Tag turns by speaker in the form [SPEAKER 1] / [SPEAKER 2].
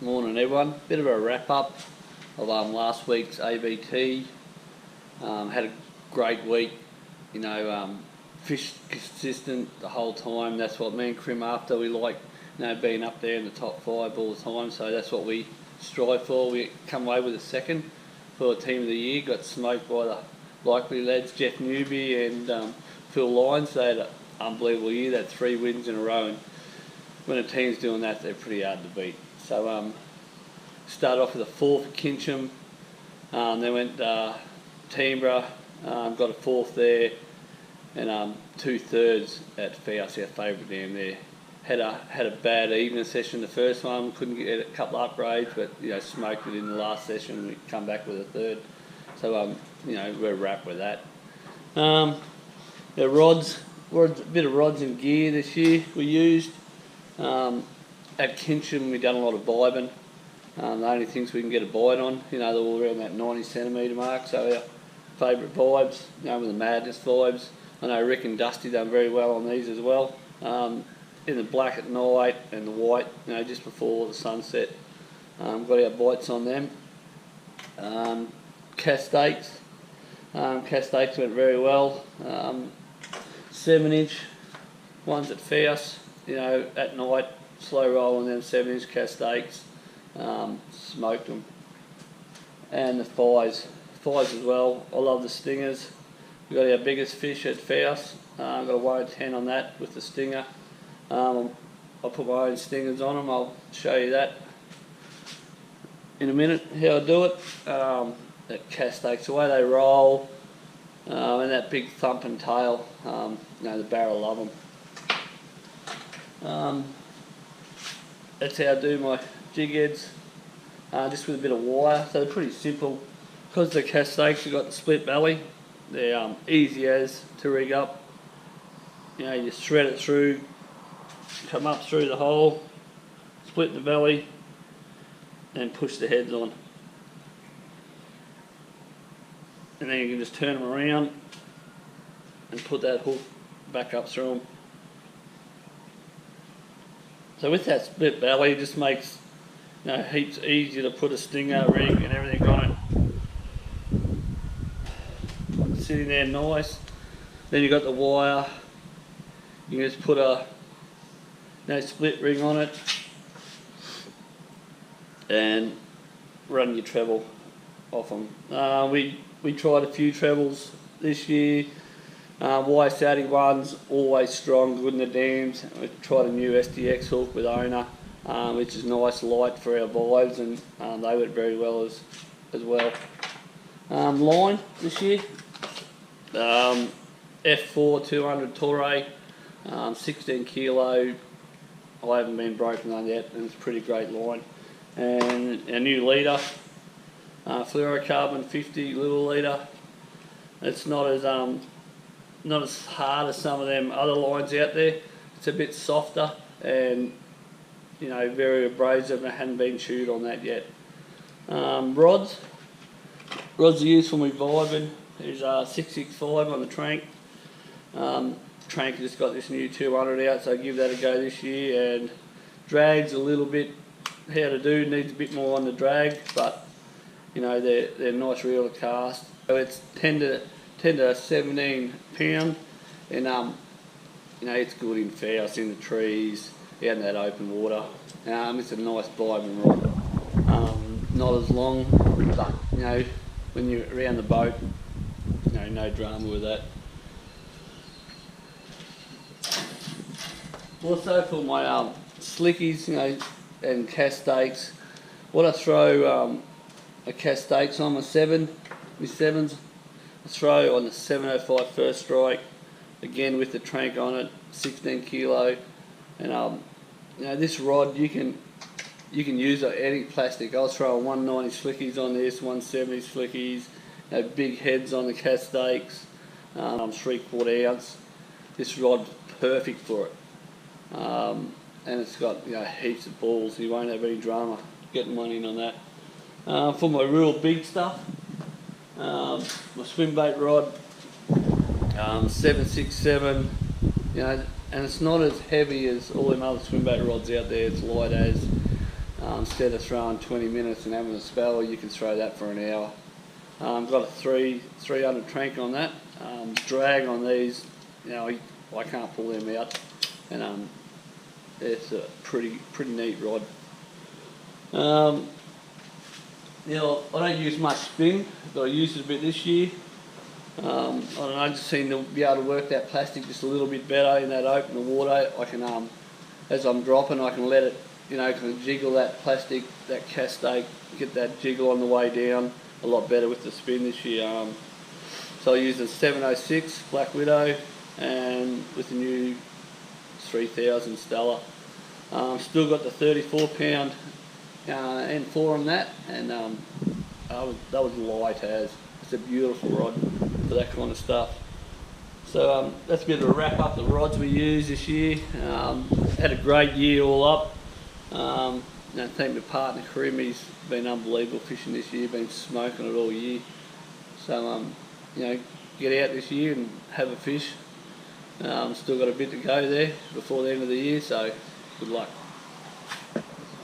[SPEAKER 1] Morning everyone. Bit of a wrap up of last week's ABT. Had a great week. Fished consistent the whole time. That's what me and Krim after. We like being up there in the top 5 all the time. So that's what we strive for. We come away with a second for team of the year. Got smoked by the likely lads Jeff Newby and Phil Lyons. They had an unbelievable year. They had 3 wins in a row. And when a team's doing that, they're pretty hard to beat. So started off with a 4th at Kincham, then went Teamborough, got a 4th there, and 2 thirds at Fias, our favourite dam there. Had a bad evening session the first one, couldn't get a couple of upgrades, but smoked it in the last session. We come back with a 3rd, so we're wrapped with that. The rods, a bit of rods and gear this year we used. At Kincham we done a lot of vibing. The only things we can get a bite on, they're all around that 90 centimetre mark. So our favourite vibes, with the Madness vibes. I know Rick and Dusty done very well on these as well. In the black at night and the white, just before the sunset. Got our bites on them. Castiacs. Castiacs went very well. 7-inch ones at Fias, at night, slow roll on them 7-inch Castiacs. Smoked them. And the fives as well. I love the stingers. We got our biggest fish at Fias. Got a 110 on that with the stinger. I'll put my own stingers on them. I'll show you that in a minute how I do it. That Castiacs, the way they roll, and that big thumping tail. The barrel love them. That's how I do my jig heads, just with a bit of wire. So they're pretty simple. Because they're Castiacs, you've got the split belly. They're easy as to rig up. You thread it through, come up through the hole, split the belly, and push the heads on. And then you can just turn them around and put that hook back up through them. So with that split belly, it just makes heaps easier to put a stinger rig and everything on it. Sitting there nice. Then you got the wire. You can just put a split ring on it and run your treble off them. We tried a few trebles this year. Wire static ones, always strong, good in the dams. We tried a new SDX hook with owner, which is nice, light for our vibes, and they went very well as well. Line this year, F4 200 Toray, 16 kilo. I haven't been broken on yet, and it's a pretty great line. And our new leader, fluorocarbon 50 little leader. It's not as hard as some of them other lines out there. It's a bit softer and very abrasive, and I hadn't been chewed on that yet. Rods are used for my vibing. There's 665 on the Trank. Trank just got this new 200 out, so give that a go this year. And drag's a little bit how to do, needs a bit more on the drag, but they're nice reel to cast. So it's 10 to 17 pound, and it's good in Fias, in the trees, out in that open water. It's a nice vibing rod. Not as long, but when you're around the boat, no drama with that. Also for my slickies, and Castiacs, what I throw a Castiacs on my 7s. I throw on the 705 first strike, again with the Trank on it, 16 kilo, and this rod you can use any plastic. I was throwing 190 slickies on this, 170 slickies, big heads on the Castiacs, 3/4 ounce. This rod's perfect for it, and it's got heaps of balls. You won't have any drama getting one in on that. For my real big stuff, my swim bait rod, 767, and it's not as heavy as all them other swim bait rods out there. It's light as, Instead of throwing 20 minutes and having a spell, you can throw that for an hour. Got a 300 trank on that. Drag on these, you know, I can't pull them out, and it's a pretty neat rod. You know, I don't use much spin, but I used it a bit this year. I don't know, I just seem to be able to work that plastic just a little bit better in that open water. I can, as I'm dropping, I can let it, you know, kind of jiggle that plastic, that Castiac, get that jiggle on the way down a lot better with the spin this year. So I use a 706 Black Widow and with the new 3000 Stella. Still got the 34 pound N4 on that, and that was light as. It's a beautiful rod for that kind of stuff. So that's a bit of a wrap up the rods we used this year. Had a great year all up. You know, thank my partner Karim, he's been unbelievable fishing this year, been smoking it all year. So you know, get out this year and have a fish. Still got a bit to go there before the end of the year, so good luck.